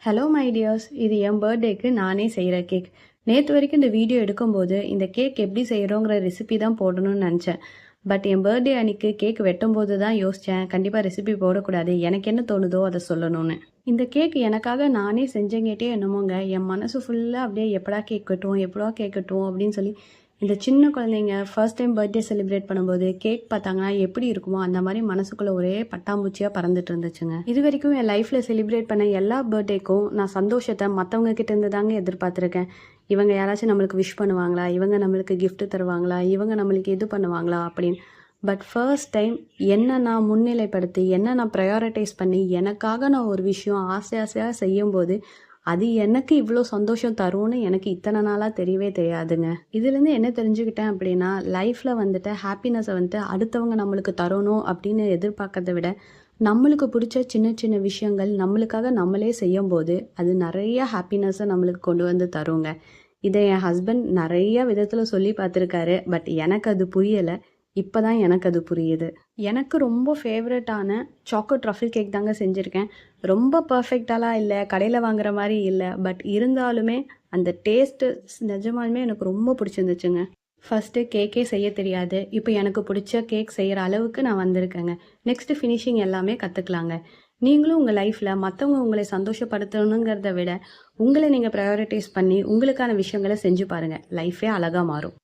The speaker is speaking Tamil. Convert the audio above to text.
ஹலோ மை டியர்ஸ், இது என் பர்த்டேக்கு நானே செய்கிற கேக். நேற்று வரைக்கும் இந்த வீடியோ எடுக்கும்போது இந்த கேக் எப்படி செய்கிறோங்கிற ரெசிபி தான் போடணும்னு நினச்சேன். பட் என் பர்த்டே அன்னைக்கு கேக் வெட்டும்போது தான் யோசித்தேன், கண்டிப்பாக ரெசிபி போடக்கூடாது, எனக்கு என்ன தோணுதோ அதை சொல்லணும்னு. இந்த கேக் எனக்காக நானே செஞ்சங்கேட்டே என்னமோங்க, என் மனசு ஃபுல்லாக அப்படியே எப்படா கேக் வெட்டுவோம் எப்படா கேக் வெட்டுவோம் அப்படின்னு சொல்லி இந்த சின்ன குழந்தைங்க ஃபர்ஸ்ட் டைம் பர்த்டே செலிப்ரேட் பண்ணும்போது கேக் பார்த்தாங்கன்னா எப்படி இருக்குமோ அந்த மாதிரி மனசுக்குள்ளே ஒரே பட்டாம்பூச்சியாக பறந்துட்டு இருந்துச்சுங்க. இது வரைக்கும் என் லைஃப்பில் செலிப்ரேட் பண்ண எல்லா பர்த்டேக்கும் நான் சந்தோஷத்தை மற்றவங்க கிட்ட இருந்து தாங்க எதிர்பார்த்துருக்கேன். இவங்க யாராச்சும் நம்மளுக்கு விஷ் பண்ணுவாங்களா, இவங்க நம்மளுக்கு கிஃப்ட் தருவாங்களா, இவங்க நம்மளுக்கு இது பண்ணுவாங்களா அப்படின்னு. பட் ஃபர்ஸ்ட் டைம் என்ன நான் முன்னிலைப்படுத்தி என்ன நான் ப்ரையாரிட்டைஸ் பண்ணி எனக்காக நான் ஒரு விஷயம் ஆசையாக செய்யும்போது அது எனக்கு இவ்வளோ சந்தோஷம் தரும்னு எனக்கு இத்தனை நாளாக தெரியவே தெரியாதுங்க. இதுலேருந்து என்ன தெரிஞ்சுக்கிட்டேன் அப்படின்னா, லைஃப்பில் வந்துட்டு ஹாப்பினஸை வந்துட்டு அடுத்தவங்க நம்மளுக்கு தரணும் அப்படின்னு எதிர்பார்க்கறத விட நம்மளுக்கு பிடிச்ச சின்ன சின்ன விஷயங்கள் நம்மளுக்காக நம்மளே செய்யும்போது அது நிறைய ஹாப்பினஸை நம்மளுக்கு கொண்டு வந்து தருங்க. இதை என் ஹஸ்பண்ட் நிறைய விதத்தில் சொல்லி பார்த்துருக்காரு. பட் எனக்கு அது புரியலை. இப்போ தான் எனக்கு அது புரியுது. எனக்கு ரொம்ப ஃபேவரட்டான சாக்கோ ட்ரஃபிள் கேக் தாங்க செஞ்சுருக்கேன். ரொம்ப பர்ஃபெக்டாலாம் இல்லை, கடையில் வாங்குற மாதிரி இல்லை. பட் இருந்தாலுமே அந்த டேஸ்ட்டு நிஜமாலுமே எனக்கு ரொம்ப பிடிச்சிருந்துச்சுங்க. ஃபஸ்ட்டு கேக்கே செய்ய தெரியாது, இப்போ எனக்கு பிடிச்ச கேக் செய்கிற அளவுக்கு நான் வந்திருக்கேங்க. நெக்ஸ்ட்டு ஃபினிஷிங் எல்லாமே கற்றுக்கலாங்க. நீங்களும் உங்கள் லைஃப்பில் மற்றவங்க உங்களை சந்தோஷப்படுத்தணுங்கிறத விட உங்களை நீங்கள் ப்ரையாரிட்டைஸ் பண்ணி உங்களுக்கான விஷயங்களை செஞ்சு பாருங்கள். லைஃபே அழகாக மாறும்.